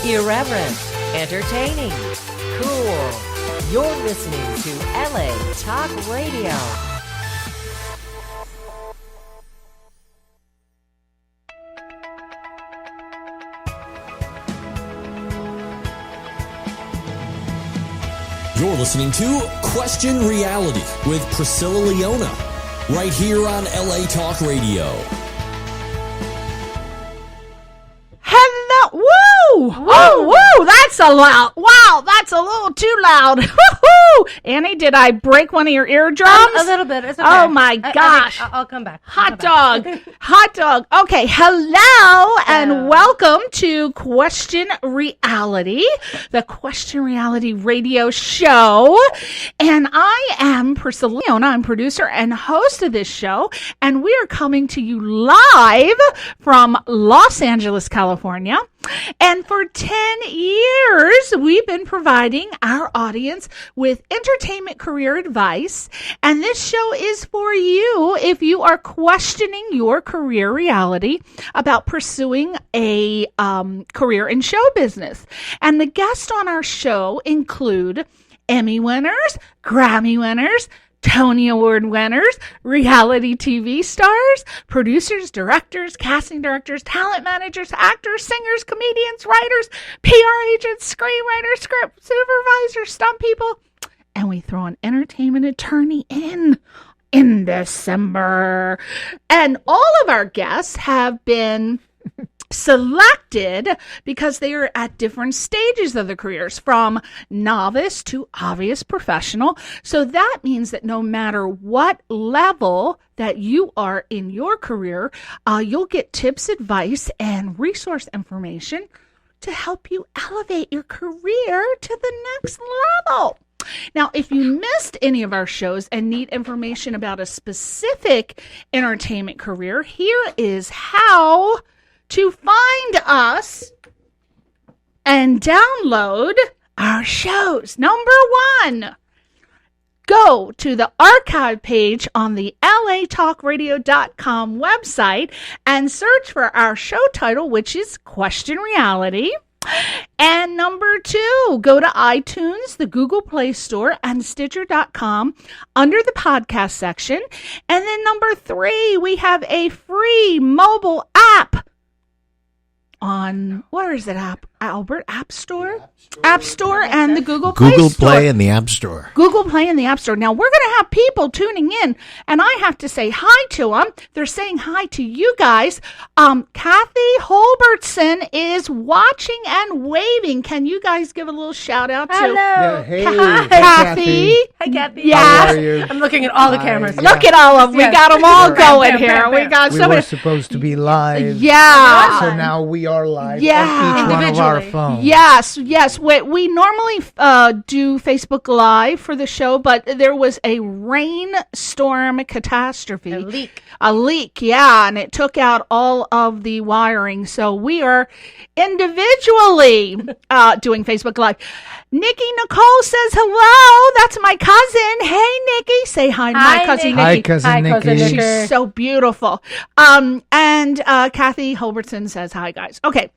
Irreverent, entertaining, cool. You're listening to LA Talk Radio. You're listening to Question Reality with Priscilla Leona, right here on LA Talk Radio. Hello. Woo! Oh, woo! That's a loud. Wow, that's a little too loud. Woo-hoo! Annie, did I break one of your eardrums? A little bit. It's okay. Oh my gosh! I'll come back. Hot dog. Hot dog. Okay, hello and welcome to Question Reality, the Question Reality radio show. And I am Priscilla Leona. I'm producer and host of this show. And we are coming to you live from Los Angeles, California. And for 10 years, we've been providing our audience with entertainment career advice. And this show is for you if you are questioning your career reality about pursuing a career in show business. And the guests on our show include Emmy winners, Grammy winners, Tony Award winners, reality TV stars, producers, directors, casting directors, talent managers, actors, singers, comedians, writers, PR agents, screenwriters, script supervisors, stunt people, and we throw an entertainment attorney in December. And all of our guests have been selected because they are at different stages of their careers, from novice to obvious professional. So that means that no matter what level that you are in your career, you'll get tips, advice, and resource information to help you elevate your career to the next level. Now, if you missed any of our shows and need information about a specific entertainment career, here is how to find us and download our shows. Number one, go to the archive page on the latalkradio.com website and search for our show title, which is Question Reality. And number two, go to iTunes, the Google Play Store, and Stitcher.com under the podcast section. And then number three, we have a free mobile app on, where is it, Albert? App Store? App Store and the Google Play Store. Google Play and the App Store. Google Play and the App Store. Now, we're going to have people tuning in, and I have to say hi to them. They're saying hi to you guys. Kathy Holbertson is watching and waving. Can you guys give a little shout out to Hey, Kathy? Hi, Kathy. Yes. How are you? I'm looking at all the cameras. Look at all of them. We got them all going here. We got We so were many. supposed to be live. Yeah. So now we are live Yeah. on each one of our Individually. phones. Yes. We normally do Facebook Live for the show, but there was a rainstorm catastrophe. A leak, yeah, and it took out all of the wiring. So we are individually doing Facebook Live. Nikki Nicole says hello. That's my cousin. Hey, Nikki. Say hi to my cousin Hi, Nikki. cousin Nikki. She's so beautiful. And Kathy Holbertson says hi, guys. Okay.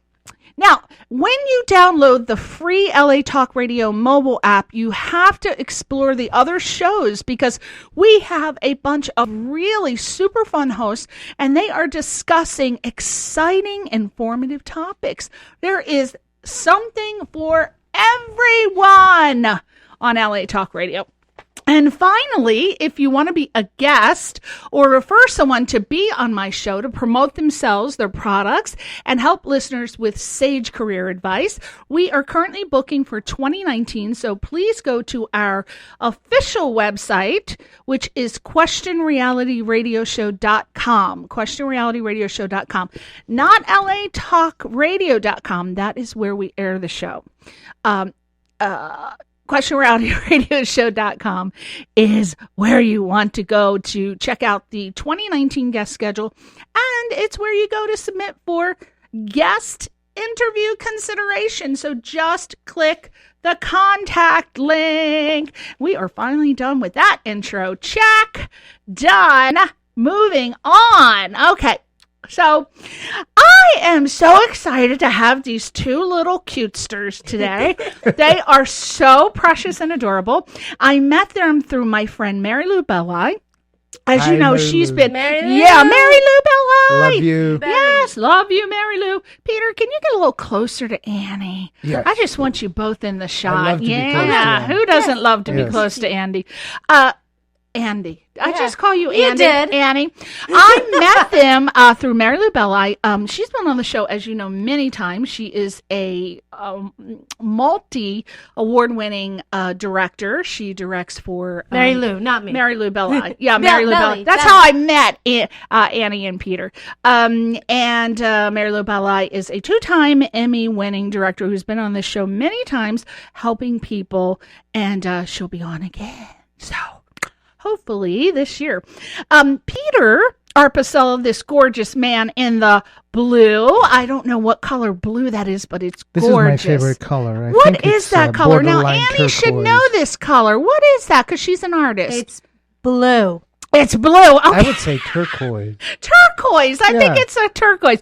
Now, when you download the free LA Talk Radio mobile app, you have to explore the other shows because we have a bunch of really super fun hosts and they are discussing exciting, informative topics. There is something for everyone on LA Talk Radio. And finally, if you want to be a guest or refer someone to be on my show to promote themselves, their products, and help listeners with sage career advice, we are currently booking for 2019. So please go to our official website, which is questionrealityradioshow.com. Questionrealityradioshow.com. Not latalkradio.com. That is where we air the show. questionrealityradioshow.com is where you want to go to check out the 2019 guest schedule, and it's where you go to submit for guest interview consideration. So just click the contact link. We are finally done with that intro. Check. Done. Moving on. Okay. So I am so excited to have these two little cutesters today. They are so precious and adorable. I met them through my friend Mary Lou Belli. As Hi, you know, Mary she's Lou. been Mary Lou. Mary Lou Belli. Love you. Yes, love you, Mary Lou. Peter, can you get a little closer to Annie? Yes. I just want you both in the shot. love to be yeah, close to Annie. who doesn't love to be Yes. close to Andy? Andy. I Yeah. just call you You Andy. did. Annie. I met them through Mary Lou Belli. She's been on the show, as you know, many times. She is a multi-award-winning director. She directs for Mary Lou, not me. Mary Lou Belli. Yeah, Mary Lou Belli, Belli. That's Belli. how I met Annie and Peter. And Mary Lou Belli is a 2-time Emmy-winning director who's been on this show many times, helping people, and she'll be on again. So hopefully this year. Peter Arpesella, this gorgeous man in the blue. I don't know what color blue that is, but it's This gorgeous. is my favorite color. I What think is it's, that color? Now, borderline Annie should turquoise. know this color. What is that? Because she's an artist. It's blue. It's blue. Okay. I would say turquoise. Turquoise. I think Yeah. it's a turquoise.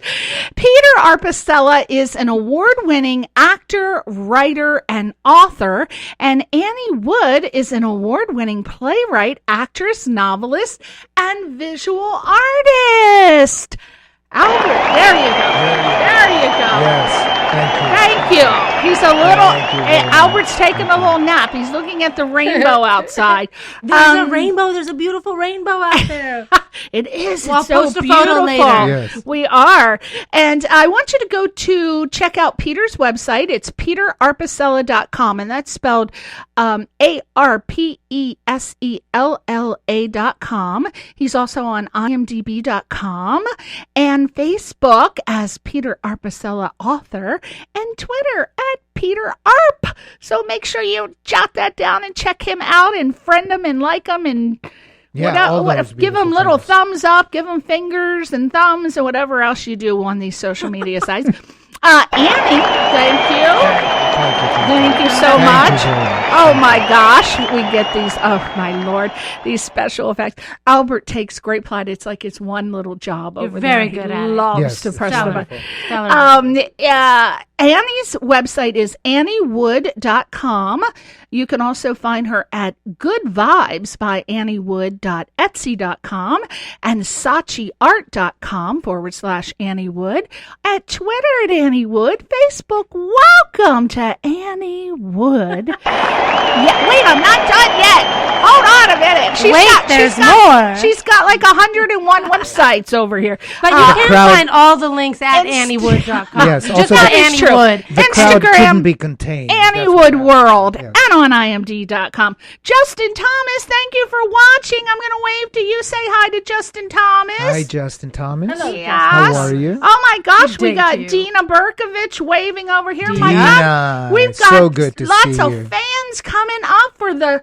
Peter Arpesella is an award-winning actor, writer, and author. And Annie Wood is an award-winning playwright, actress, novelist, and visual artist. Albert, there you go. There you go. Yes, thank you. Thank you. He's a little. Thank you very much. Albert's taking a little nap. He's looking at the rainbow outside. There's a rainbow. There's a beautiful rainbow out there. It is. We'll It's so post a beautiful. photo later. Yes. We are. And I want you to go to check out Peter's website. It's peterarpesella.com, and that's spelled ARPESELLA.com. He's also on IMDB.com and Facebook as Peter Arpesella Author and Twitter at Peter Arp. So make sure you jot that down and check him out and friend him and like him and Yeah, all those give them beautiful little things. thumbs up, give them fingers and thumbs, and whatever else you do on these social media sites. Annie, thank you. Thank you so Thank you much. very much. Oh my gosh, we get these, oh my Lord, these special effects. Albert takes great pride. It's like it's one little job over there. very He good at it. loves Yes, to it's press the stellar. button. Stellar. Annie's website is anniewood.com. You can also find her at Good Vibes by anniewood.etsy.com and sachiart.com/Annie Wood. At Twitter at Annie Wood. Facebook, welcome to Annie Wood. Yeah, wait, I'm not done yet. Hold on a minute. There's more. She's got like 101 websites over here. But you can crowd- find all the links at Inst- anniewood.com. Yes, Just also not the- Annie true. Wood. The crowd Instagram, couldn't be contained. Annie That's Wood what World, Yes. and on IMDb.com. Justin Thomas, thank you for watching. I'm going to wave to you. Say hi to Justin Thomas. Hi, Justin Thomas. Hello, Yes. How are you? Oh my gosh, we Good day got to you. Dina Berkovich waving over here. My Dina, God, we've got so good to lots see of you. fans coming up for the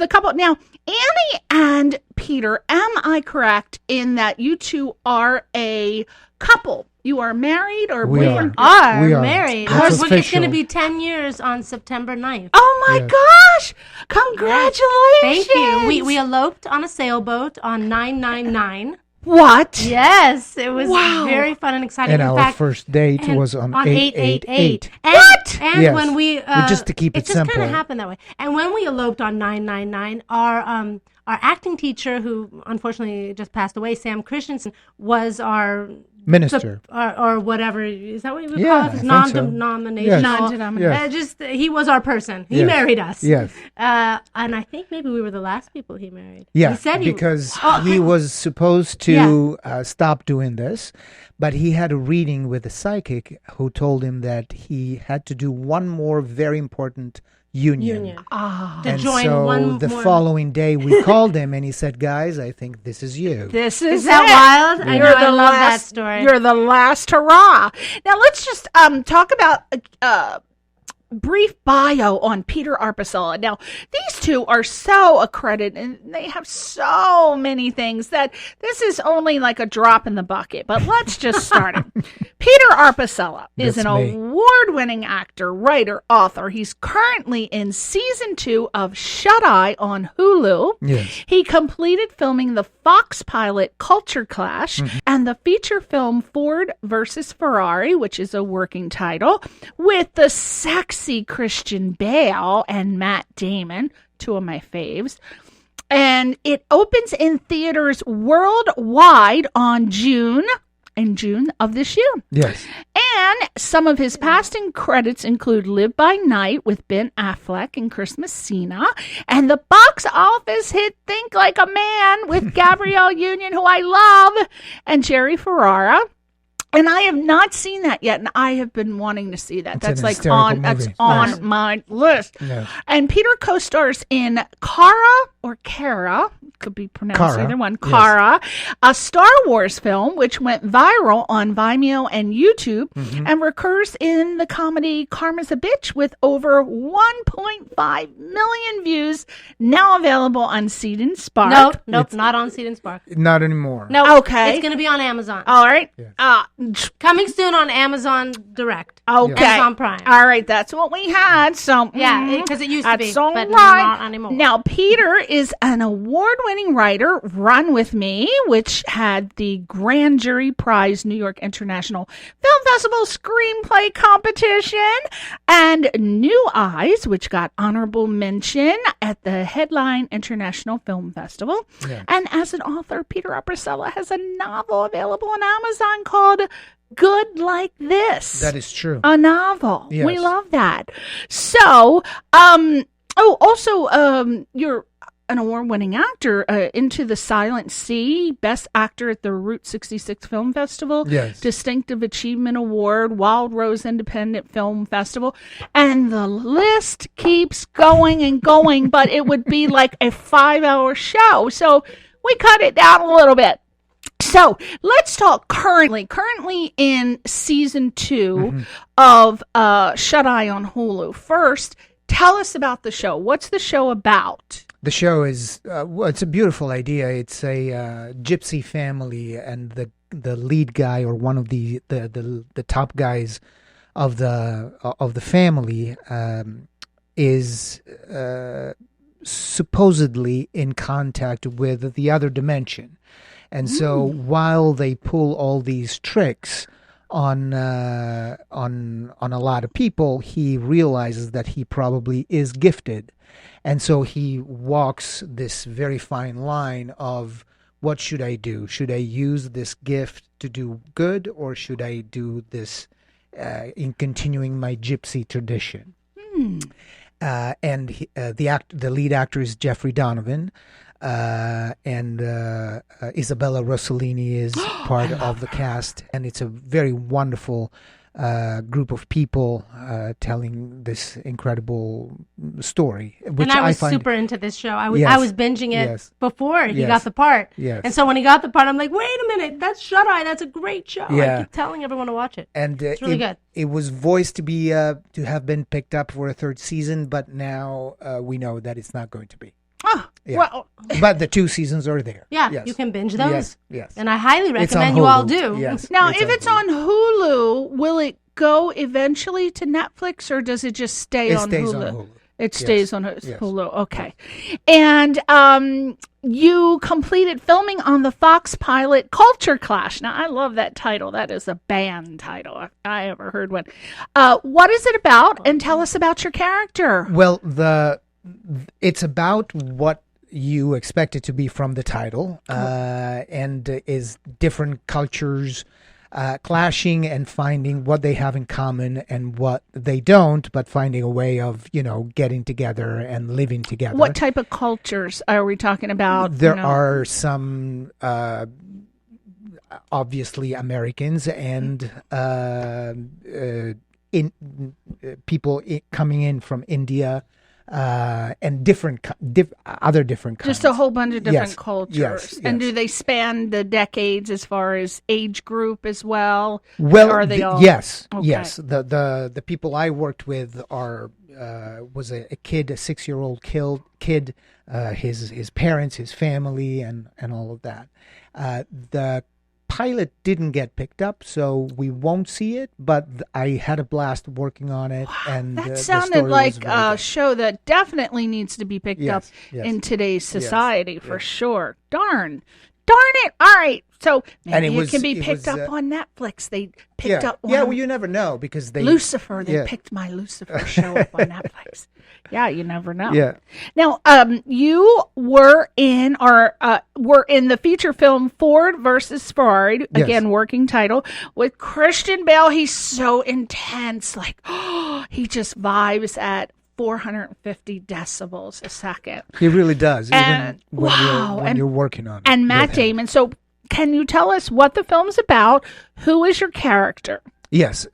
couple. Now, Annie and Peter, am I correct in that you two are a couple? You are married or We boyfriend? Are We are. married. That's It's going to official. be 10 years on September 9th. Oh my Yes. gosh! Congratulations! Thank you. We eloped on a sailboat on 999. What? Yes, it was Wow. very fun and exciting. And In our fact, first date and was on 888. 888. And, What? And Yes. when we Just to keep it just kind simple. of happened that way. And when we eloped on 999, our acting teacher, who unfortunately just passed away, Sam Christensen, was our Minister. or whatever. Is that what you would Yeah, call I it? think so. Non-denominational. Yes. Non-denominational. Yes. He was our person. He Yes. married us. Yes. And I think maybe we were the last people he married. Yeah, he said because Oh, he was supposed to stop doing this, but he had a reading with a psychic who told him that he had to do one more very important union. Ah, To And join so one the more. following day we called him and he said, "Guys, I think this is you." this Is is that it. wild? I know. I love that story. You're the last hurrah. Now let's just talk about brief bio on Peter Arpesella. Now these two are so accredited and they have so many things that this is only like a drop in the bucket. But let's just start it. Peter Arpesella is an award-winning actor, writer, author. He's currently in season 2 of Shut Eye on Hulu. Yes. He completed filming the Fox pilot Culture Clash and the feature film Ford versus Ferrari, which is a working title, with the sexy Christian Bale and Matt Damon, two of my faves. And it opens in theaters worldwide in June of this year. Yes. And some of his casting credits include Live by Night with Ben Affleck and Chris Messina, and the box office hit Think Like a Man with Gabrielle Union, who I love, and Jerry Ferrara. And I have not seen that yet, and I have been wanting to see that. That's like on my list. Yes. And Peter co-stars in Kara, could be pronounced either one, Kara, a Star Wars film which went viral on Vimeo and YouTube, and recurs in the comedy Karma's a Bitch with over 1.5 million views, now available on Seed and Spark. Nope, not on Seed and Spark. Not anymore. No, okay, it's going to be on Amazon. All right. Yeah. Coming soon on Amazon Direct. Okay. Amazon Prime. All right, that's what we had. So yeah, because it used to be, all but right. not anymore. Now, Peter is an award-winning writer. Run With Me, which had the Grand Jury Prize New York International Film Festival Screenplay Competition, and New Eyes, which got honorable mention at the Headline International Film Festival. Yeah. And as an author, Peter Arpesella has a novel available on Amazon called Good Like This. That is true. A novel. Yes. We love that. So, you're an award-winning actor, Into the Silent Sea, Best Actor at the Route 66 Film Festival, Yes. Distinctive Achievement Award, Wild Rose Independent Film Festival, and the list keeps going and going, but it would be like a 5-hour show, so we cut it down a little bit. So let's talk currently in season 2 of Shut Eye on Hulu. First, tell us about the show. What's the show about? The show is it's a beautiful idea. It's a gypsy family, and the lead guy, or one of the top guys of the family, is supposedly in contact with the other dimension. And so while they pull all these tricks on a lot of people, he realizes that he probably is gifted. And so he walks this very fine line of, what should I do? Should I use this gift to do good, or should I do this in continuing my gypsy tradition? The lead actor is Jeffrey Donovan. And Isabella Rossellini is part of the cast, and it's a very wonderful group of people telling this incredible story. Which and I was find super into this show. I was binging it Yes. before he Yes. got the part. Yes. And so when he got the part, I'm like, wait a minute, that's Shut Eye. That's a great show. Yeah. I keep telling everyone to watch it. And it's really good. It was voiced to be to have been picked up for a 3rd season, but now we know that it's not going to be. Oh, Yeah. well, But the 2 seasons are there. Yeah, Yes. you can binge those. Yes, yes. And I highly It's on recommend you all Hulu. do. Yes. now, It's if it's on Hulu, will it go eventually to Netflix, or does it just stay It on stays Hulu? on Hulu. It Yes. stays on Yes. Hulu. Okay. And you completed filming on the Fox pilot Culture Clash. Now, I love that title. That is a band title if I ever heard one. What is it about? And tell us about your character. Well, it's about what you expect it to be from the title, and is different cultures clashing and finding what they have in common and what they don't, but finding a way of, getting together and living together. What type of cultures are we talking about? There are some obviously Americans and people coming in from India, and other different kinds. Just a whole bunch of different Yes, cultures. yes, And yes. do they span the decades as far as age group as well? Well, Or are they all? yes, Okay. yes. The people I worked with was a kid, a 6-year-old kid, his parents, his family, and all of that. The pilot didn't get picked up, so we won't see it. But I had a blast working on it, and That the sounded story was like very a good. show that definitely needs to be picked up Yes, yes. in today's society for yes. sure. Darn it! All right, so maybe it was- can be it picked was, up on Netflix. They picked up one Yeah, of well, you never know because they Lucifer. They yeah. picked my Lucifer show up on Netflix. Yeah, you never know. Yeah. Now, you were in the feature film Ford versus Ferrari, again, working title, with Christian Bale. He's so intense, like he just vibes at 450 decibels a second. He really does, And- even when wow, you're working on it. And Matt with him. Damon. So, can you tell us what the film's about? Who is your character? Yes.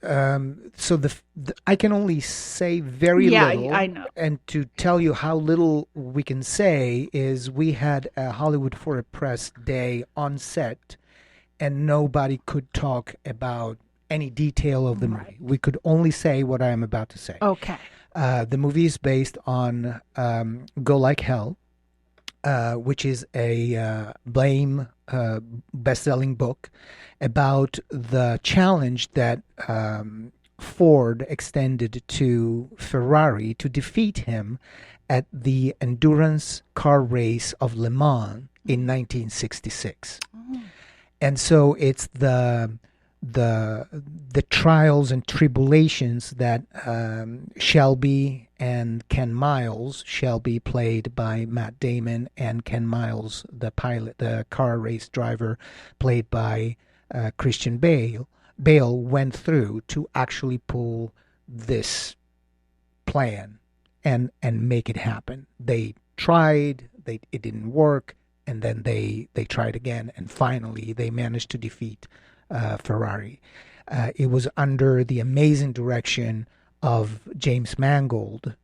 So I can only say very little. I know. And to tell you how little we can say is we had a Hollywood for a Press day on set, and nobody could talk about any detail of the movie. We could only say what I am about to say. Okay. The movie is based on Go Like Hell, which is a Blame best-selling book about the challenge that Ford extended to Ferrari to defeat him at the endurance car race of Le Mans in 1966. And so it's the trials and tribulations that Shelby and Ken Miles, Shelby played by Matt Damon, and Ken Miles, the pilot, the car race driver, played by Christian Bale, went through to actually pull this plan and make it happen. They tried, it didn't work, and then they tried again, and finally they managed to defeat Ferrari. It was under the amazing direction of James Mangold,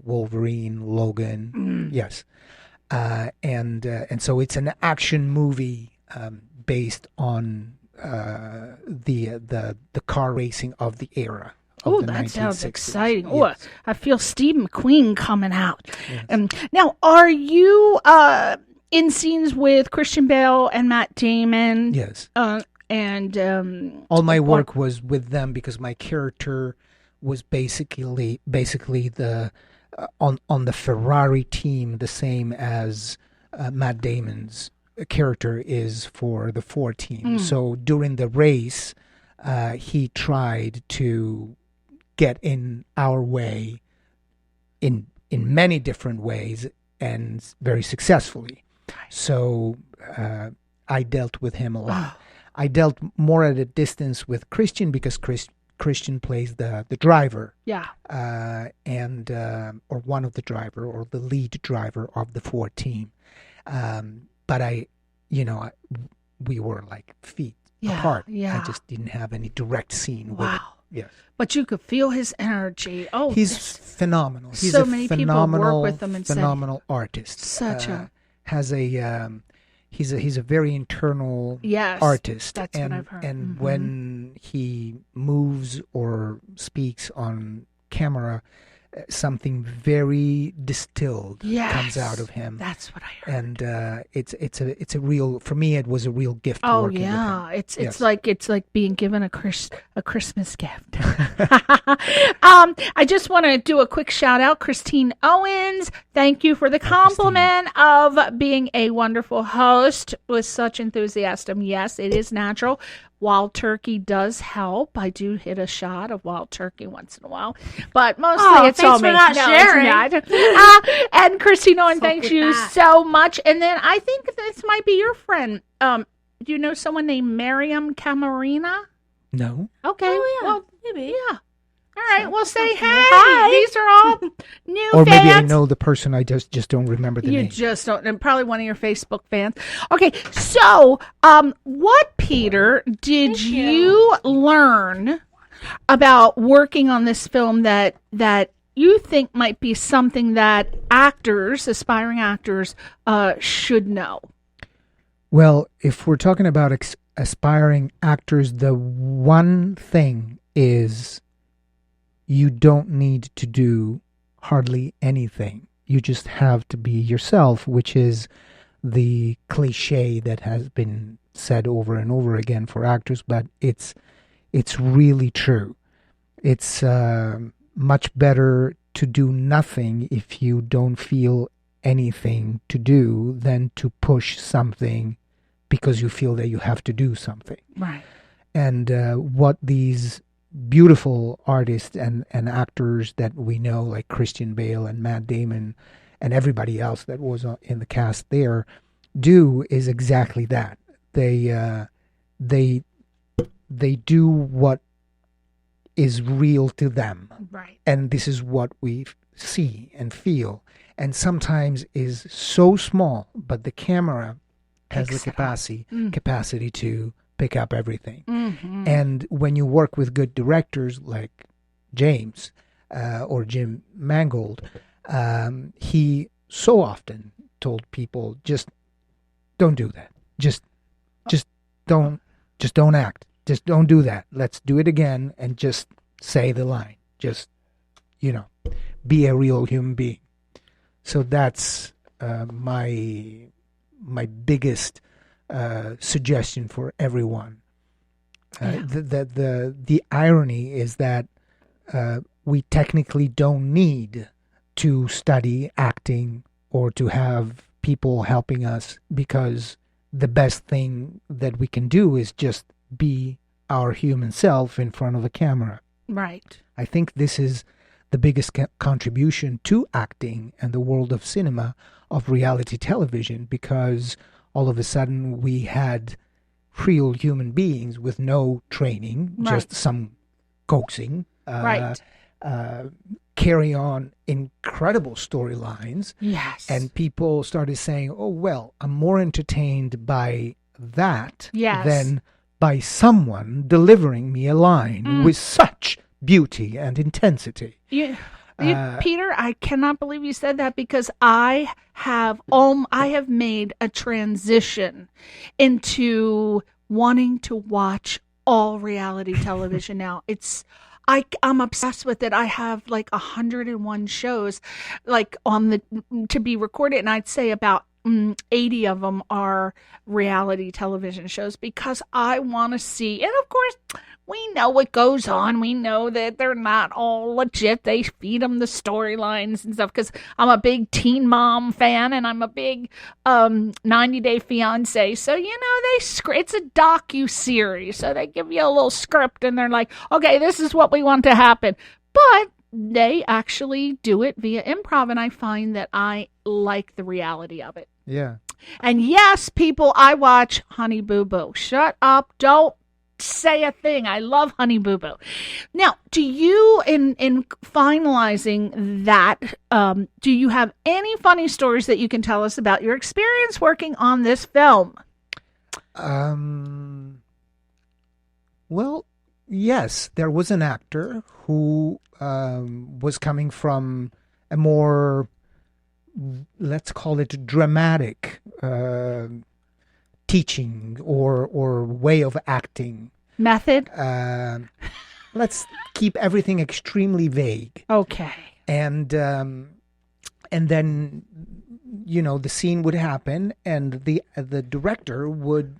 Wolverine, Logan, yes, and so it's an action movie based on the car racing of the era. Oh, that sounds 1960s. exciting. Oh, Yes. I feel Steve McQueen coming out. Now, are you in scenes with Christian Bale and Matt Damon? Yes. And All my work was with them because my character was basically the on the Ferrari team, the same as Matt Damon's character is for the Ford team. So during the race, he tried to get in our way in many different ways and very successfully. So I dealt with him a lot. I dealt more at a distance with Christian because Christian plays the driver. yeah. And or one of the driver or the lead driver of the Ford team. But we were like feet apart. yeah. I just didn't have any direct scene with it. Wow. Yes. But you could feel his energy. Oh, He's this- phenomenal. He's so a many people work phenomenal, with him and said- phenomenal artist. Such a- has a he's a very internal Yes, artist. that's what and I've heard. and when he moves or speaks on camera, something very distilled comes out of him. That's what I heard. And it's a real, for me it was a real gift. Oh working with yeah, him. it's Yes. like being given a Christmas gift. I just want to do a quick shout out, Christine Owens. Thank you for the compliment of being a wonderful host with such enthusiasm. Yes, it is natural. Wild turkey does help. I do hit a shot of wild turkey once in a while, but mostly it's thanks all for me. not No, sharing. it's not. And Christine Owens, So thanks with you that. so much. And then I think this might be your friend. Do you know someone named Miriam Camarina? No. Okay. Oh, yeah. Well, Maybe. yeah. All right. Well, say hey. Hi. These are all new Or fans. maybe I know the person, I just don't remember the You name. just don't. And probably one of your Facebook fans. Okay. So, what, Peter, did you learn about working on this film that you think might be something that actors, aspiring actors, should know? Well, if we're talking about aspiring actors, the one thing is you don't need to do hardly anything. You just have to be yourself, which is the cliche that has been said over and over again for actors, but it's really true. It's much better to do nothing if you don't feel anything to do than to push something because you feel that you have to do something. Right. And what these beautiful artists and actors that we know, like Christian Bale and Matt Damon and everybody else that was in the cast there, do is exactly that. They do what is real to them. Right. And this is what we see and feel. And sometimes is so small, but the camera has the capacity to pick up everything. Mm-hmm. And when you work with good directors like James or Jim Mangold, he so often told people, just don't do that. Just don't act. Just don't do that. Let's do it again and just say the line. Just, be a real human being. So that's my biggest suggestion for everyone. The irony is that we technically don't need to study acting or to have people helping us, because the best thing that we can do is just be our human self in front of a camera. Right. I think this is the biggest contribution to acting and the world of cinema, of reality television, because all of a sudden we had real human beings with no training, just some coaxing, carry on incredible storylines. Yes. And people started saying, oh, well, I'm more entertained by that than by someone delivering me a line with such beauty and intensity. Peter, I cannot believe you said that, because I have made a transition into wanting to watch all reality television now. I'm obsessed with it. I have like 101 shows like to be recorded, and I'd say about 80 of them are reality television shows, because I want to see. And of course, we know what goes on. We know that they're not all legit. They feed them the storylines and stuff, because I'm a big Teen Mom fan, and I'm a big 90 Day Fiance. So, it's a docu-series. So they give you a little script, and they're like, okay, this is what we want to happen. But they actually do it via improv, and I find that I like the reality of it. Yeah. And yes, people, I watch Honey Boo Boo. Shut up. Don't say a thing. I love Honey Boo Boo. Now, do you, in finalizing that, do you have any funny stories that you can tell us about your experience working on this film? Well, yes, there was an actor who was coming from a more, let's call it, dramatic teaching or way of acting. Method? Let's keep everything extremely vague. Okay. And then, the scene would happen, and the director would,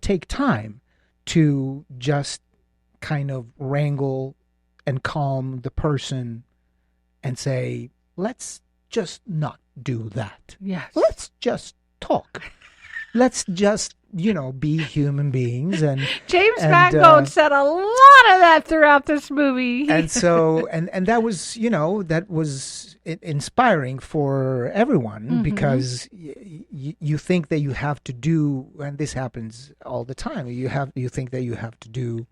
take time to just kind of wrangle and calm the person and say, let's just not do that. Yes. Let's just talk. Let's just, be human beings. And James Mangold said a lot of that throughout this movie. And so, and that was, that was inspiring for everyone, because you think that you have to do, and this happens all the time. You think that you have to do,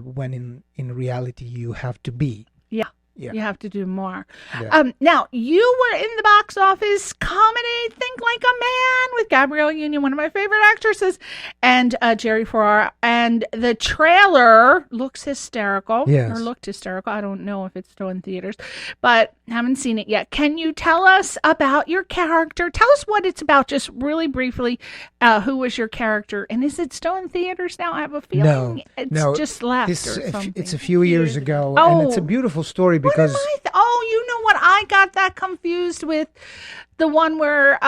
when in reality you have to be. Yeah. Yeah. You have to do more. Yeah. Now, you were in the box office comedy Think Like a Man with Gabrielle Union, one of my favorite actresses, and Jerry Ferrara. And the trailer looks hysterical. Yes. Or looked hysterical. I don't know if it's still in theaters, but haven't seen it yet. Can you tell us about your character? Tell us what it's about, just really briefly. Who was your character? And is it still in theaters now? I have a feeling it's just left or something. It's a few years ago, Oh. and it's a beautiful story because you know what? I got that confused with the one where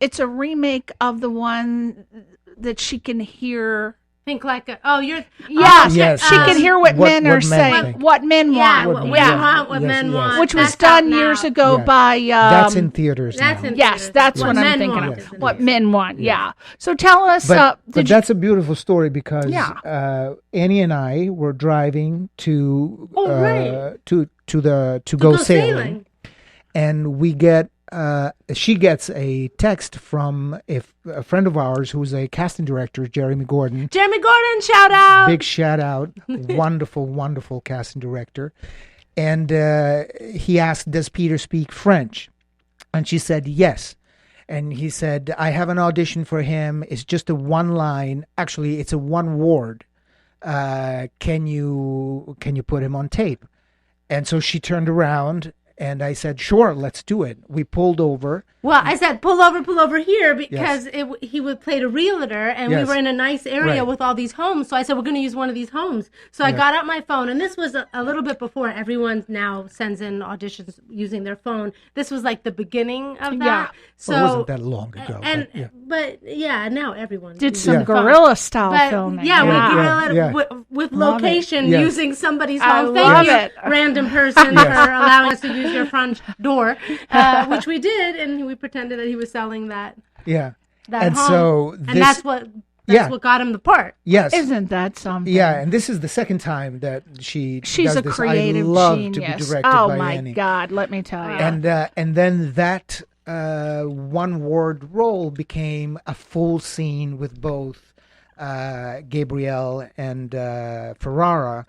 it's a remake of the one that she can hear. Think like a, Yes, Yes, she can hear what men are men saying, think. what men yeah, want. what men want, what men want. Which was That's done out years now. ago Yeah. by. that's in theaters That's now. in Yes, theaters. that's What what I'm men thinking want of. is in What theaters. men want, yeah. So tell us, But did you, that's a beautiful story because Yeah. Annie and I were driving to right. to go go sailing, sailing. and we get she gets a text from a friend of ours who's a casting director, Jeremy Gordon. Jeremy Gordon, shout out. Big shout out, wonderful casting director. And he asked, "Does Peter speak French?" And she said yes. And he said, "I have an audition for him. It's just a one line. Actually, it's a one word. Can you put him on tape?" And so she turned around, and I said, "Sure, let's do it." We pulled over. Well, I said pull over here because he would play a realtor, and we Yes. were in a nice area Right. with all these homes. So I said we're going to use one of these homes. So I got out my phone, and this was a little bit before everyone now sends in auditions using their phone. This was like the beginning of that. Yeah. So Well, it wasn't that long ago. and but yeah. now everyone did uses some their phone. guerrilla style But filming. yeah, we Yeah. guerrilla Yeah. with Love it. location Yes. using somebody's I home. love Thank you, it. random person, for allowing us to use your front door, which we did, and we pretended that he was selling that Yeah. home. And so and this- that's what got him the part. Yes. Isn't that something? Yeah, and this is the second time that she's She's a this. creative I love genius. to be directed Oh by my Annie. God, let me tell you. And then that one word role became a full scene with both Gabrielle and Ferrara,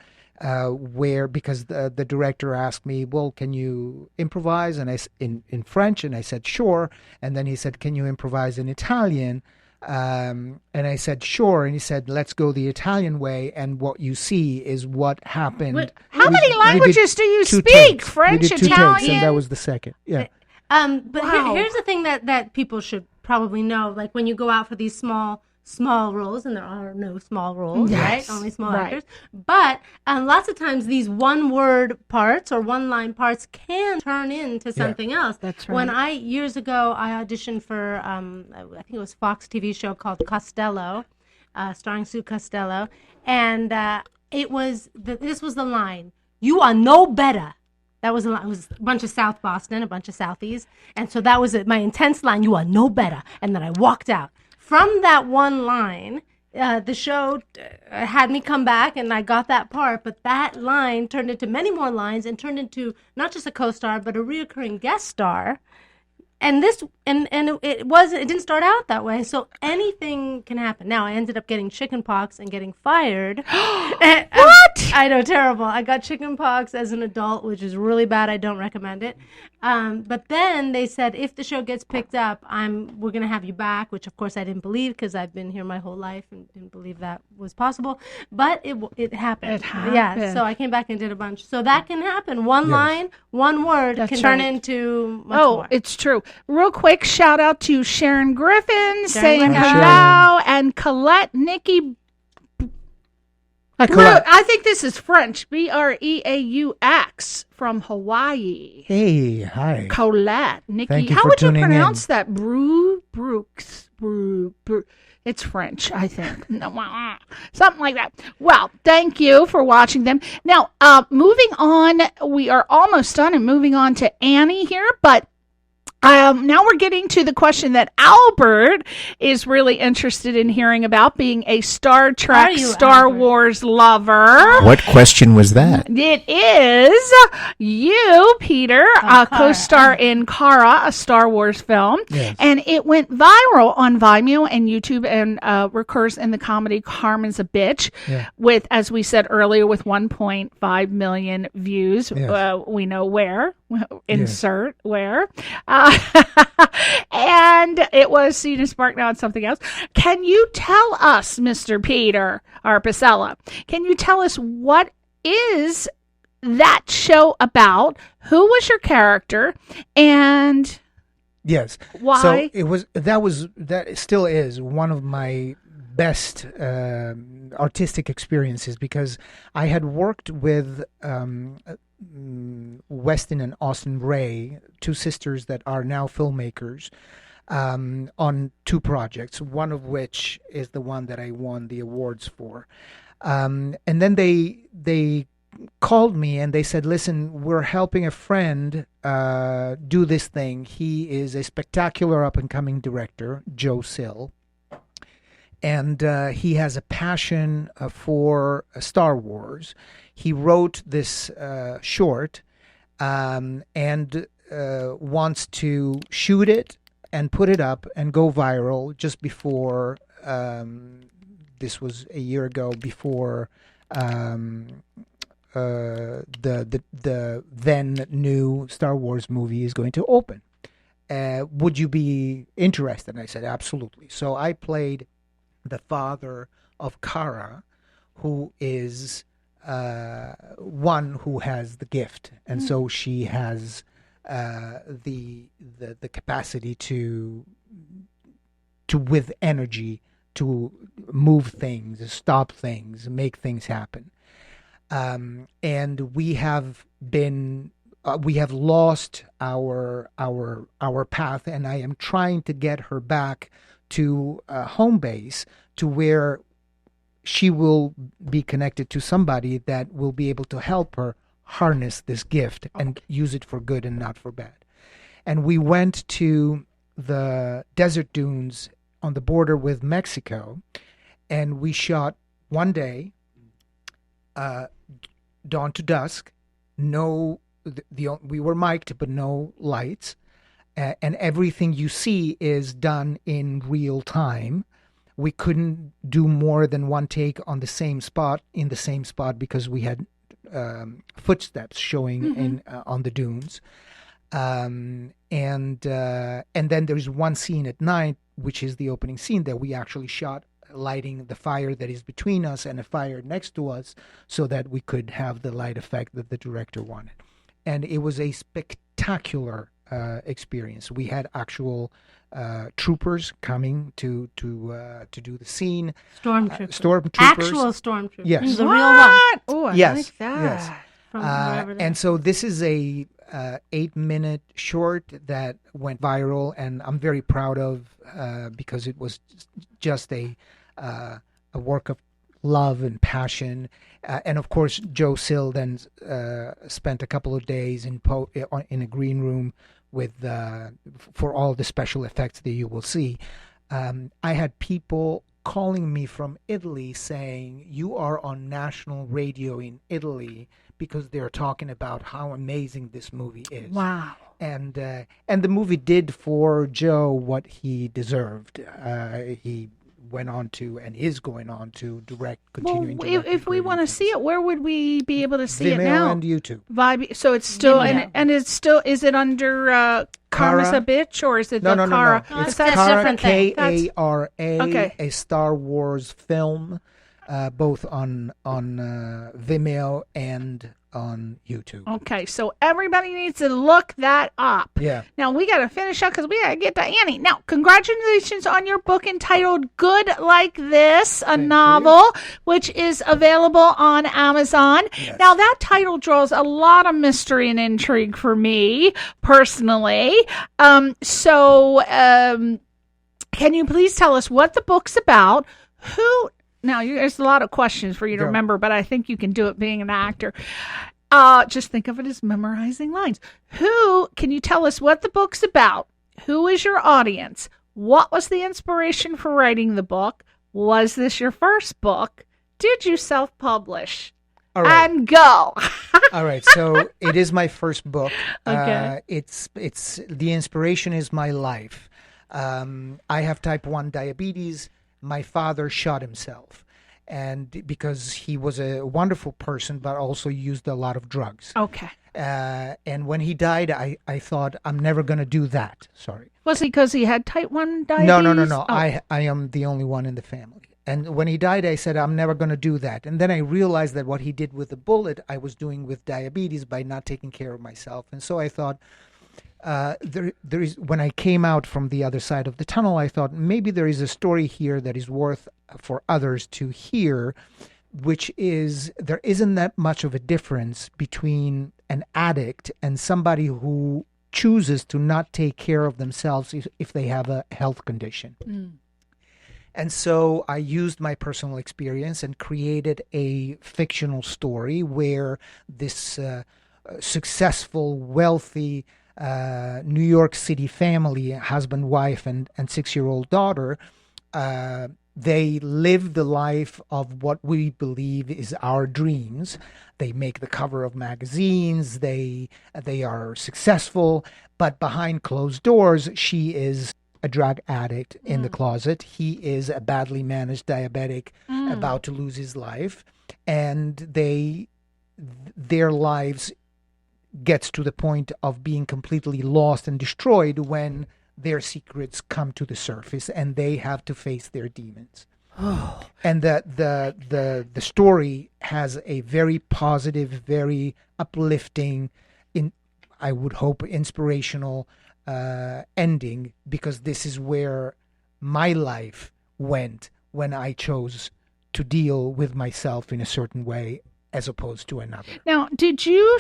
where because the director asked me, "Well, can you improvise?" And in French, and I said sure. And then he said, "Can you improvise in Italian?" And I said sure. And he said, "Let's go the Italian way." And what you see is what happened. How many We did languages do you 2 speak? takes. French, we did 2 takes, Italian? and that was the second. Yeah. But Wow. here's the thing that people should probably know. Like when you go out for these small roles, and there are no small roles, Yes. right? Only small Right. actors. But lots of times these one-word parts or one-line parts can turn into something else. That's When right. years ago, I auditioned for, I think it was Fox TV show called Costello, starring Sue Costello. And this was the line, "You are no better." That was a line. It was a bunch of South Boston, a bunch of Southies. And so that was my intense line, "You are no better." And then I walked out. From that one line, the show had me come back, and I got that part. But that line turned into many more lines and turned into not just a co-star, but a reoccurring guest star. And it didn't start out that way. So anything can happen. Now I ended up getting chickenpox and getting fired. What? I know, terrible. I got chickenpox as an adult, which is really bad. I don't recommend it. But then they said, if the show gets picked up, we're going to have you back, which of course I didn't believe because I've been here my whole life and didn't believe that was possible. But it happened. It happened. Yeah, so I came back and did a bunch. So that can happen. One line, one word That's can turn right. into much Oh, more. it's true. Real quick, shout out to Sharon Griffin saying Griffin. hello, and Colette Nikki. Hi, Colette. I think this is French. Breaux from Hawaii. Hey, hi. Colette Nikki. Thank you How for would you tuning pronounce in. that? Brooks. It's French, I think. Something like that. Well, thank you for watching them. Now, moving on, we are almost done and moving on to Annie here, but Now we're getting to the question that Albert is really interested in hearing about, being a Star Trek, Star Wars lover. What question was that? It is you, Peter, co-star in Kara, a Star Wars film. Yes. And it went viral on Vimeo and YouTube and recurs in the comedy Carmen's a Bitch with, as we said earlier, with 1.5 million views. Yes. We know where. Insert where. And it was seen as Spark, now it's something else. Can you tell us, Mr. Peter Arpesella, can you tell us what is that show about? Who was your character? And Yes. why? So that still is one of my best artistic experiences, because I had worked with Weston and Austin Ray, two sisters that are now filmmakers, on two projects, one of which is the one that I won the awards for. And then they called me and they said, listen, we're helping a friend do this thing. He is a spectacular up-and-coming director, Joe Sill. And he has a passion for Star Wars. He wrote this short and wants to shoot it and put it up and go viral just before, this was a year ago, before the then new Star Wars movie is going to open. Would you be interested? And I said, absolutely. So I played the father of Kara, who is one who has the gift, and so she has the capacity to with energy to move things, stop things, make things happen. And we have lost our path, and I am trying to get her back to home base, to where she will be connected to somebody that will be able to help her harness this gift and use it for good and not for bad. And we went to the desert dunes on the border with Mexico, and we shot one day, dawn to dusk. We were mic'd, but no lights. And everything you see is done in real time. We couldn't do more than one take on the same spot, because we had footsteps showing on the dunes. And then there's one scene at night, which is the opening scene, that we actually shot lighting the fire that is between us and a fire next to us, so that we could have the light effect that the director wanted. And it was a spectacular experience. We had actual troopers coming to do the scene. Stormtroopers. Stormtroopers. Actual stormtroopers. Yes. The real one. Oh, I Yes, like that. yes. From wherever they And so this is a 8-minute short that went viral, and I'm very proud of, because it was just a work of love and passion. And of course, Joe Sill then spent a couple of days in a green room with for all the special effects that you will see. I had people calling me from Italy saying, you are on national radio in Italy, because they're talking about how amazing this movie is. Wow. And the movie did for Joe what he deserved. He went on to and is going on to continuing Well, if we want to see it, where would we be able to see Vimeo it now? and YouTube. So it's still, Vimeo. and it's still, is it under Karma's a Bitch, or is it No. Kara? No, It's that's Kara, different thing. Kara, Okay. a Star Wars film, both on Vimeo and on YouTube. Okay, so everybody needs to look that up. Yeah. Now we got to finish up because we got to get to Annie. Now, congratulations on your book entitled "Good Like This," a novel, which is available on Amazon. Yes. Now that title draws a lot of mystery and intrigue for me personally. Can you please tell us what the book's about? Now, there's a lot of questions for you to remember, but I think you can do it being an actor. Just think of it as memorizing lines. Can you tell us what the book's about? Who is your audience? What was the inspiration for writing the book? Was this your first book? Did you self-publish? All right. And go. All right. So it is my first book. Okay. It's the inspiration is my life. I have type 1 diabetes. My father shot himself, and because he was a wonderful person, but also used a lot of drugs. Okay. And when he died, I thought, I'm never going to do that. Sorry. Was it because he had type 1 diabetes? No. Oh. I am the only one in the family. And when he died, I said, I'm never going to do that. And then I realized that what he did with the bullet, I was doing with diabetes by not taking care of myself. And so I thought, there is. When I came out from the other side of the tunnel, I thought maybe there is a story here that is worth for others to hear, which is there isn't that much of a difference between an addict and somebody who chooses to not take care of themselves if they have a health condition. Mm. And so I used my personal experience and created a fictional story where this successful, wealthy New York City family, husband, wife, and 6-year-old daughter, they live the life of what we believe is our dreams. They make the cover of magazines. They are successful, but behind closed doors, she is a drug addict in the closet. He is a badly managed diabetic about to lose his life, and their lives gets to the point of being completely lost and destroyed when their secrets come to the surface and they have to face their demons. And the story has a very positive, very uplifting, I would hope inspirational ending, because this is where my life went when I chose to deal with myself in a certain way as opposed to another. Now, did you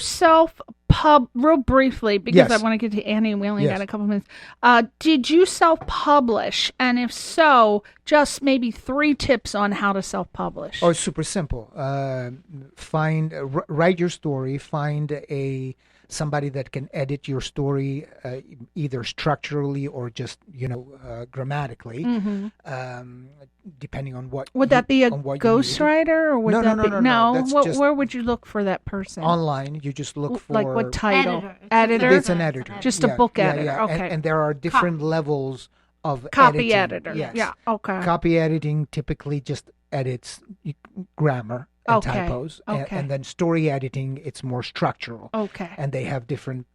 real briefly, because Yes. I want to get to Annie and we only Yes. got a couple minutes. Did you self-publish? And if so, just maybe 3 tips on how to self-publish. Oh, it's super simple. Write your story, find somebody that can edit your story either structurally or just grammatically, depending on what. Would that be a on what you need. ghostwriter, or would No, that no, be no. That's just Where would you look for that person? online. You just look for Like what title? Editor. Editor? It's an editor. Just a book editor. Yeah. Okay. And there are different levels of Copy editing. editor. Yes. Yeah. Okay. Copy editing typically just edits grammar and Okay, typos. okay. And then story editing, it's more structural. Okay. And they have different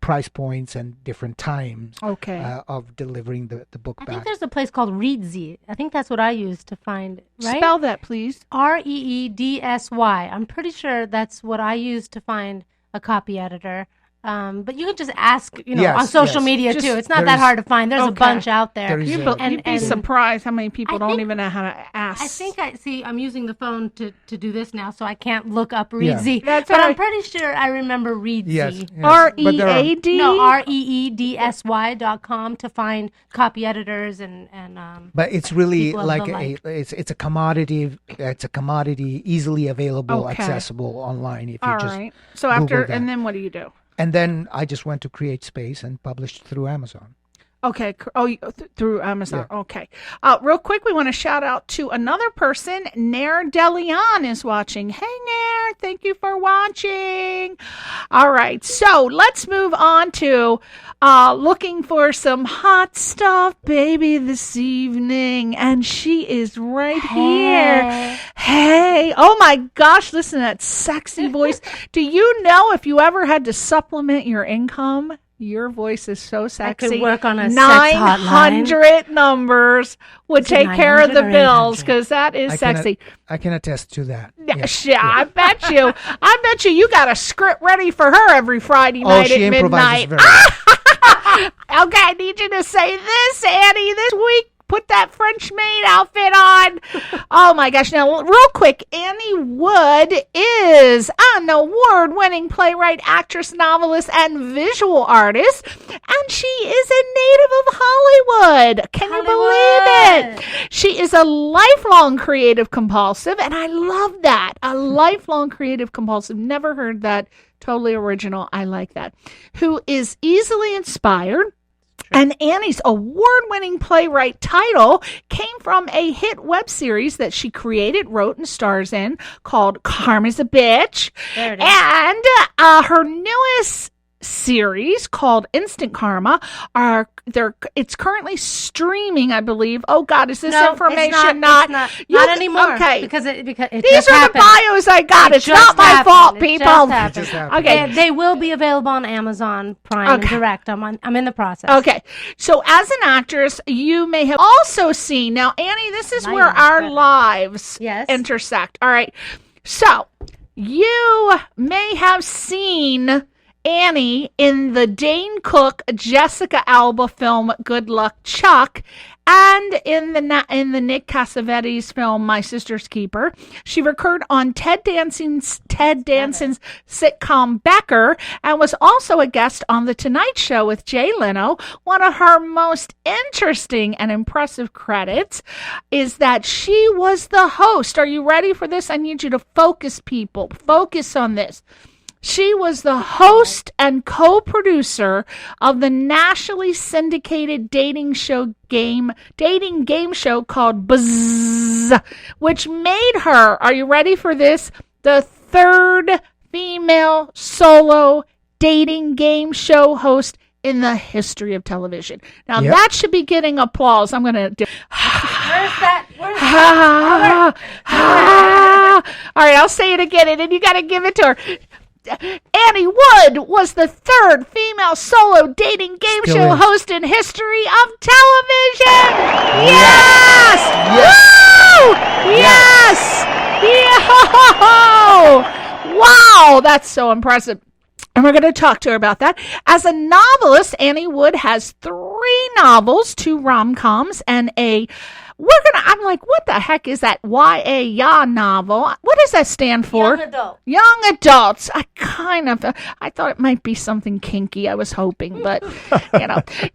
price points and different times Okay. of delivering the book I back. think there's a place called Reedsy. I think that's what I used to find, right? Spell that, please. REEDSY. I'm pretty sure that's what I used to find a copy editor. But you can just ask, Yes, on social yes. media Just- too. It's not that there's- hard to find. There's a Okay. bunch out there. There is You'd a- be surprised how many people I don't think- even know how to ask. I think I'm using the phone to do this now, so I can't look up Yeah. Reedsy. That's but all I'm right. pretty sure I remember Reedsy. Yes. R But E there are- A D. No, REEDSY.com to find copy editors and But it's really people of like the like. it's a commodity. It's a commodity, easily available, Okay. accessible online. If you All just right. So after, Google that. and then what do you do? And then I just went to Create Space and published through Amazon. Okay. Through Amazon. Yeah. Okay. Real quick, we want to shout out to another person. Nair DeLeon is watching. Hey, Nair. Thank you for watching. All right. So let's move on to looking for some hot stuff, baby, this evening. And she is right here. Hey. Oh, my gosh. Listen to that sexy voice. Do you know if you ever had to supplement your income? Your voice is so sexy. could work on a sex 900 numbers would Is it take care of the 900 or bills 800? because that is sexy. I can attest to that. Yeah, I bet you. I bet you got a script ready for her every Friday night she at improvises midnight. very well. Okay, I need you to say this, Annie, this week. Put that French maid outfit on. Oh my gosh. Now, real quick, Annie Wood is an award-winning playwright, actress, novelist, and visual artist. And she is a native of Hollywood. Can you believe it? She is a lifelong creative compulsive, and I love that. A lifelong creative compulsive. Never heard that. Totally original. I like that. Who is easily inspired, And Annie's award-winning playwright title came from a hit web series that she created, wrote, and stars in called Karma's a Bitch. There it is. And her newest series called Instant Karma it's currently streaming, I believe. Oh God, is this information it's not anymore? Okay, because it these just are happened. the bios I got. It's not my fault, people. It just happened. Okay, They will be available on Amazon Prime and Direct. I'm in the process. Okay, so as an actress, you may have also seen, now Annie, this is where our lives intersect. All right, so you may have seen Annie in the Dane Cook Jessica Alba film Good Luck Chuck, and in the Nick Cassavetes film My Sister's Keeper. She recurred on Ted Danson's sitcom Becker, and was also a guest on The Tonight Show with Jay Leno. One of her most interesting and impressive credits is that she was the host. Are you ready for this? I need you to focus, people. Focus on this. She was the host and co-producer of the nationally syndicated dating game show called Buzz, which made her, are you ready for this, the third female solo dating game show host in the history of television. Now that should be getting applause. I'm going to do... Where's that? All right, I'll say it again, and then you got to give it to her. Annie Wood was the third female solo dating game show host in history of television. Yes! Woo! Yes! Yeah! Wow, that's so impressive. And we're going to talk to her about that. As a novelist, Annie Wood has 3 novels, 2 rom-coms, and I'm like, what the heck is that YA novel? What does that stand for? Young adult. Young adults. I thought it might be something kinky. I was hoping, but,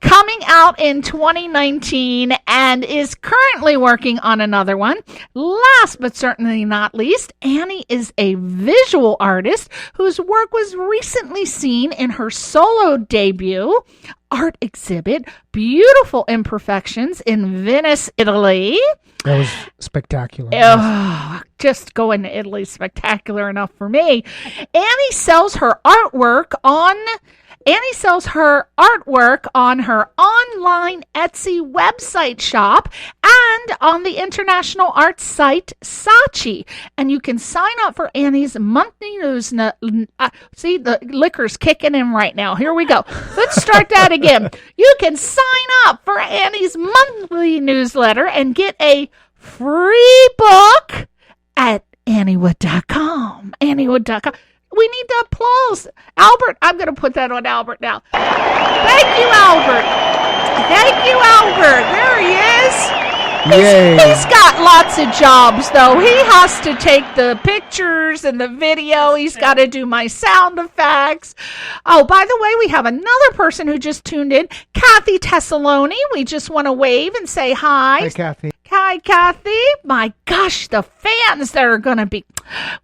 coming out in 2019 and is currently working on another one. Last but certainly not least, Annie is a visual artist whose work was recently seen in her solo debut art exhibit, Beautiful Imperfections, in Venice, Italy. That was spectacular. Oh, just going to Italy, spectacular enough for me. Annie sells her artwork on her online Etsy website shop and on the international art site Saatchi. And you can sign up for Annie's monthly newsletter. See, the liquor's kicking in right now. Here we go. Let's start that again. You can sign up for Annie's monthly newsletter and get a free book at anniewood.com. Anniewood.com. We need the applause. Albert, I'm going to put that on Albert now. Thank you, Albert. Thank you, Albert. There he is. He's got lots of jobs, though. He has to take the pictures and the video. He's got to do my sound effects. Oh, by the way, we have another person who just tuned in, Kathy Tessaloni. We just want to wave and say hi. Hi, Kathy. Hi, Kathy. My gosh, the fans that are going to be...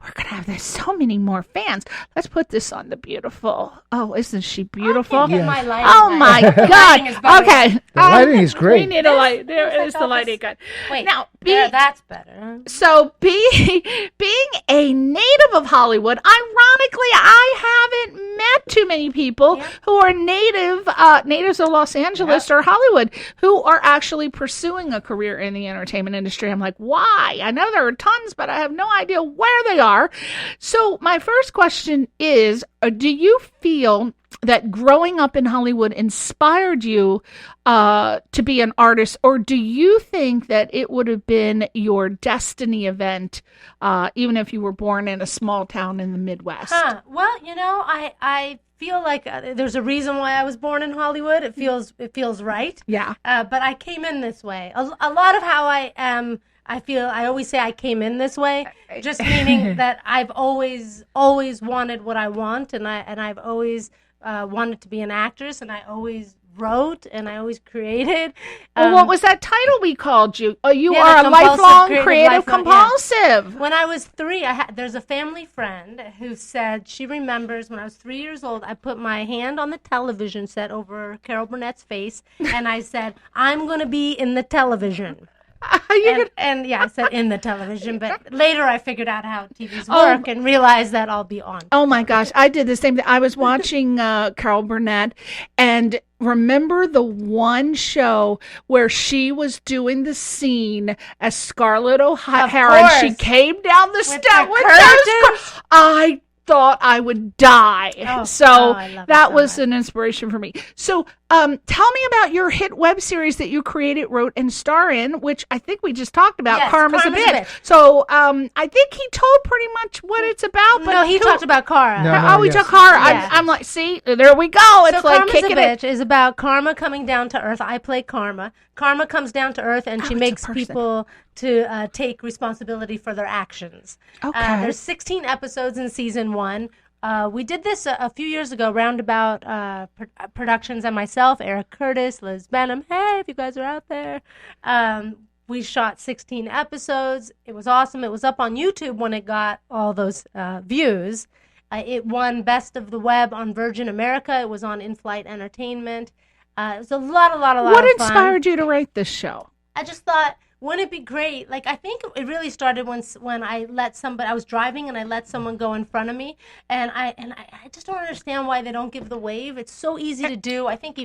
We're going to have there's so many more fans. Let's put this on the beautiful. Oh, isn't she beautiful? I can't get my lighting oh, my God. Okay. The lighting is great. We need a light. There is the lighting good. Wait, now, that's better. So, being a native of Hollywood, ironically, I haven't met too many people who are natives of Los Angeles or Hollywood who are actually pursuing a career in the entertainment industry. I'm like, why? I know there are tons, but I have no idea where they are. So my first question is, do you feel that growing up in Hollywood inspired you to be an artist, or do you think that it would have been your destiny event, even if you were born in a small town in the Midwest? Well, I feel like there's a reason why I was born in Hollywood. It feels right. Yeah. But I came in this way. A lot of how I am, I always say I came in this way, just meaning that I've always wanted what I want, and I've always wanted to be an actress, and I always wrote and I always created. Well, what was that title we called you? Oh, you Yeah, are the a compulsive lifelong creative creative lifelong, compulsive. When I was 3, there's a family friend who said she remembers when I was 3 years old, I put my hand on the television set over Carol Burnett's face, and I said, I'm going to be in the television. And yeah, I said in the television, but later I figured out how TVs work and realized that I'll be on. Oh my gosh, I did the same thing. I was watching Carol Burnett, and remember the one show where she was doing the scene as Scarlett O'Hara, and she came down the step with those. I thought I would die. That was an inspiration for me. So tell me about your hit web series that you created, wrote, and star in, which I think we just talked about, Karma's a Bitch. So I think he told pretty much what it's about. But no, he talked about Kara. We took Kara. Yeah. I'm like, see, there we go. It's like Karma's kicking a Bitch is about Karma coming down to earth. I play Karma. Karma comes down to earth, and she makes people to take responsibility for their actions. Okay. There's 16 episodes in season 1. We did this a few years ago, Roundabout Productions and myself, Eric Curtis, Liz Benham. Hey, if you guys are out there. We shot 16 episodes. It was awesome. It was up on YouTube when it got all those views. It won Best of the Web on Virgin America. It was on In-Flight Entertainment. It was a lot of fun. What inspired you to write this show? I just thought, wouldn't it be great? Like, I think it really started when I let somebody, I was driving and I let someone go in front of me, and I just don't understand why they don't give the wave. It's so easy to do. I think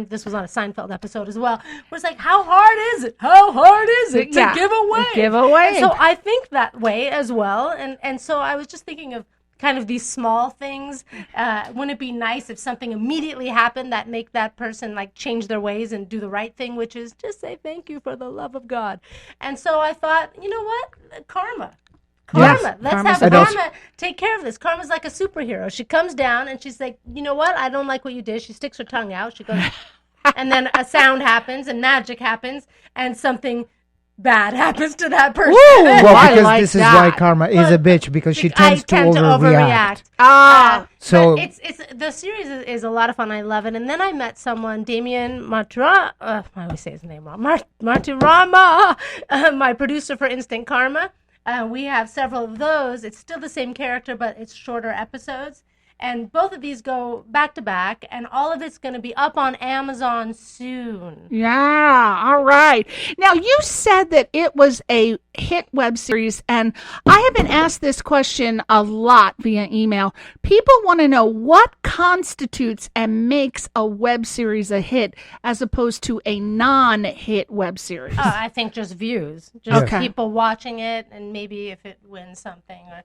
this was on a Seinfeld episode as well, where it's like, how hard is it? How hard is it to give a wave? Give a wave. And so I think that way as well, and so I was just thinking of kind of these small things. Wouldn't it be nice if something immediately happened that make that person like change their ways and do the right thing, which is just say thank you for the love of God. And so I thought, you know what? Karma. Let's have Karma take care of this. Karma's like a superhero. She comes down and she's like, you know what? I don't like what you did. She sticks her tongue out. She goes, and then a sound happens and magic happens and something bad happens to that person. Ooh, well, because this is why Karma is a bitch, because she tends to overreact. So it's the series is a lot of fun. I love it. And then I met someone, Damien Maturama. I always say his name wrong. Maturama, my producer for Instant Karma. We have several of those. It's still the same character, but it's shorter episodes. And both of these go back to back, and all of it's going to be up on Amazon soon. Yeah, all right. Now, you said that it was a hit web series, and I have been asked this question a lot via email. People want to know what constitutes and makes a web series a hit as opposed to a non-hit web series. I think just views. Just people watching it, and maybe if it wins something or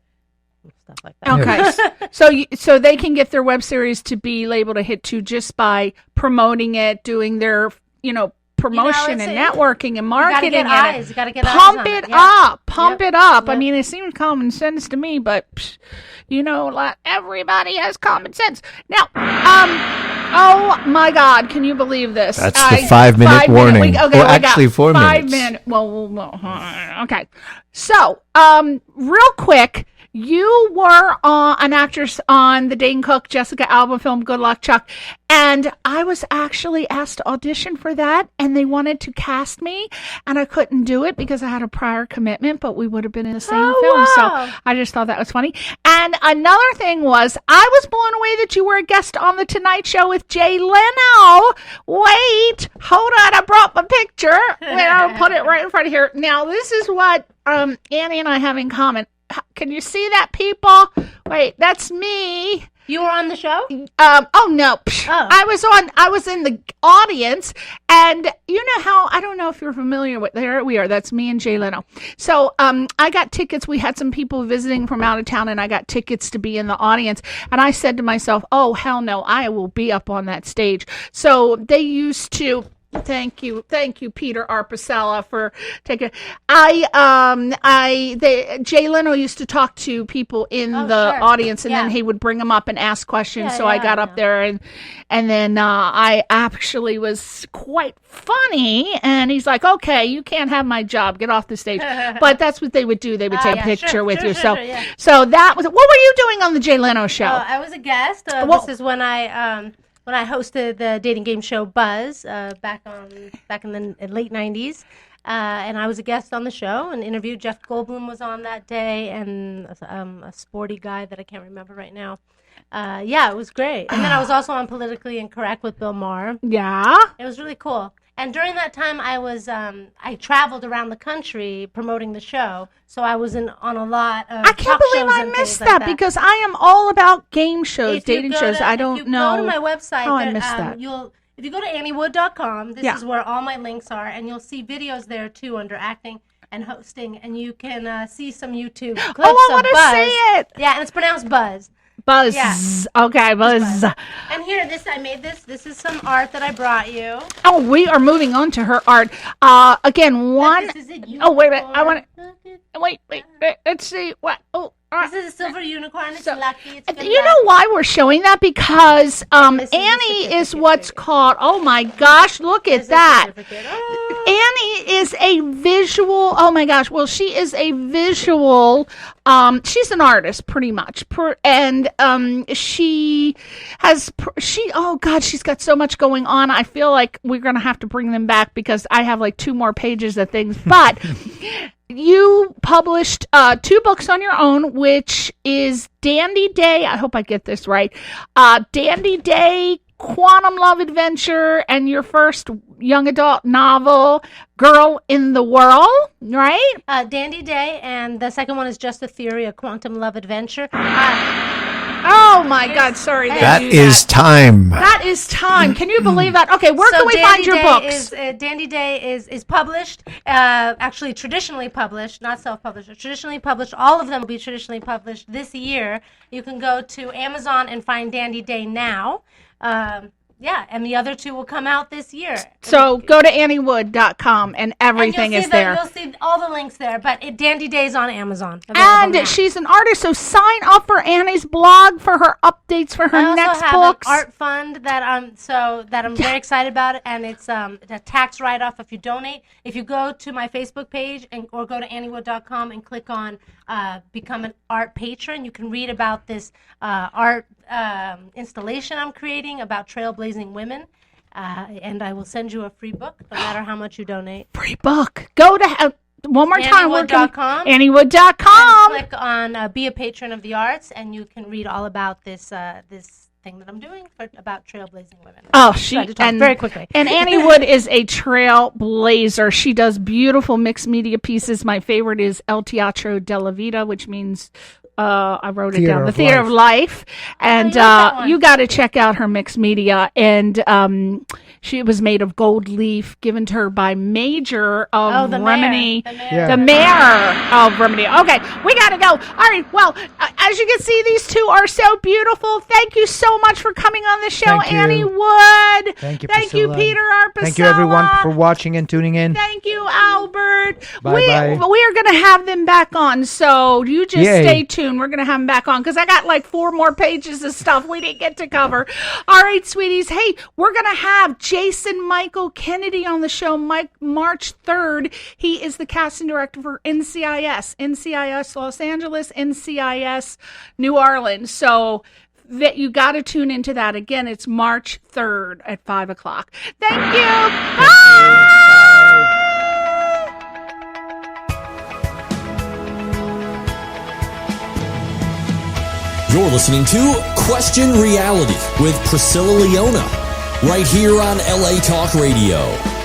stuff like that. Okay. So they can get their web series to be labeled a hit too just by promoting it, doing their, promotion and networking and marketing. You gotta get eyes. Pump it up. Pump it up. I mean, it seems common sense to me, but everybody has common sense. Now, oh my God, can you believe this? That's the 5-minute warning. Actually 4 minutes. 5 minutes. Well, okay. So, real quick, you were an actress on the Dane Cook, Jessica Alba film, Good Luck, Chuck. And I was actually asked to audition for that, and they wanted to cast me, and I couldn't do it because I had a prior commitment, but we would have been in the same film. Wow. So I just thought that was funny. And another thing was, I was blown away that you were a guest on The Tonight Show with Jay Leno. Wait, hold on, I brought my picture. I'll put it right in front of here. Now, this is what Annie and I have in common. Can you see that, people? Wait, that's me. You were on the show? Oh no. I was in the audience, and you know how, I don't know if you're familiar with, there we are, that's me and Jay Leno. So I got tickets. We had some people visiting from out of town, and I got tickets to be in the audience, and I said to myself, oh hell no, I will be up on that stage. So they used to, Thank you, Peter Arpesella, for taking. Jay Leno used to talk to people in the audience, and then he would bring them up and ask questions. I got up there, and then I actually was quite funny. And he's like, "Okay, you can't have my job. Get off the stage." But that's what they would do. They would take a picture with you. So that was. What were you doing on the Jay Leno show? I was a guest. This is when I. when I hosted the dating game show Buzz back in the late 90s. And I was a guest on the show and interviewed. Jeff Goldblum was on that day, and a sporty guy that I can't remember right now. Yeah, it was great. And then I was also on Politically Incorrect with Bill Maher. Yeah. It was really cool. And during that time, I traveled around the country promoting the show. So I was on a lot of I can't believe I missed that, because I am all about game shows, dating shows. I don't know. If you go to my website, how I missed that. If you go to AnnieWood.com, this is where all my links are, and you'll see videos there too under acting and hosting, and you can see some YouTube clips I want of to Buzz. see it. Yeah, and it's pronounced Buzz. Buzz. Yeah. Okay, Buzz. And here, I made this. This is some art that I brought you. Oh, we are moving on to her art. Again, one. This is a unicorn. Oh, wait a minute. I want to. Wait. Let's see. What? Oh. This is a silver unicorn. It's lucky. It's you know why we're showing that? Because Annie is what's called. Oh my gosh! Look at that. Annie is a visual. Oh my gosh! Well, she is a visual. She's an artist, pretty much, and she has. Oh God, she's got so much going on. I feel like we're gonna have to bring them back because I have like 2 more pages of things, but. You published 2 books on your own, which is Dandy Day. I hope I get this right. Dandy Day, Quantum Love Adventure, and your first young adult novel, Girl in the World, right? Dandy Day, and the second one is Just a Theory, a Quantum Love Adventure. Oh my God! Sorry, that is time. That is time. Can you believe that? Okay, where can we find your books? Dandy Day is published. Actually, traditionally published, not self-published. Traditionally published. All of them will be traditionally published this year. You can go to Amazon and find Dandy Day now. Yeah, and the other 2 will come out this year. So go to AnnieWood.com and everything is there. You'll see all the links there, but Dandy Day's on Amazon. And she's an artist, so sign up for Annie's blog for her updates for her next books. I also have an art fund that I'm very excited about, and it's a tax write-off if you donate. If you go to my Facebook page or go to AnnieWood.com and click on Become an Art Patron, you can read about this art installation I'm creating about trailblazing women, and I will send you a free book no matter how much you donate. Free book. Go to one more time. AnnieWood.com. AnnieWood.com. Click on Be a Patron of the Arts, and you can read all about this thing that I'm doing about trailblazing women. Oh, very quickly. And Annie Wood is a trailblazer. She does beautiful mixed media pieces. My favorite is El Teatro della Vita, which means I wrote it down. The Theater of Life. And you got to check out her mixed media. And she was made of gold leaf, given to her by Major of Remini. The mayor of Remini. Okay, we got to go. All right, well, as you can see, these 2 are so beautiful. Thank you so much for coming on the show, Annie Wood. Thank you, Thank you, Peter Arpesella. Thank you, everyone, for watching and tuning in. Thank you, Albert. Bye-bye. We are going to have them back on, so you just stay tuned. We're going to have them back on because I got like 4 more pages of stuff we didn't get to cover. All right, sweeties. Hey, we're going to have Jason Michael Kennedy on the show March 3rd. He is the casting director for NCIS Los Angeles, NCIS New Orleans. So that you got to tune into that. Again, it's March 3rd at 5 o'clock. Thank you. Bye. You're listening to Question Reality with Priscilla Leona, right here on LA Talk Radio.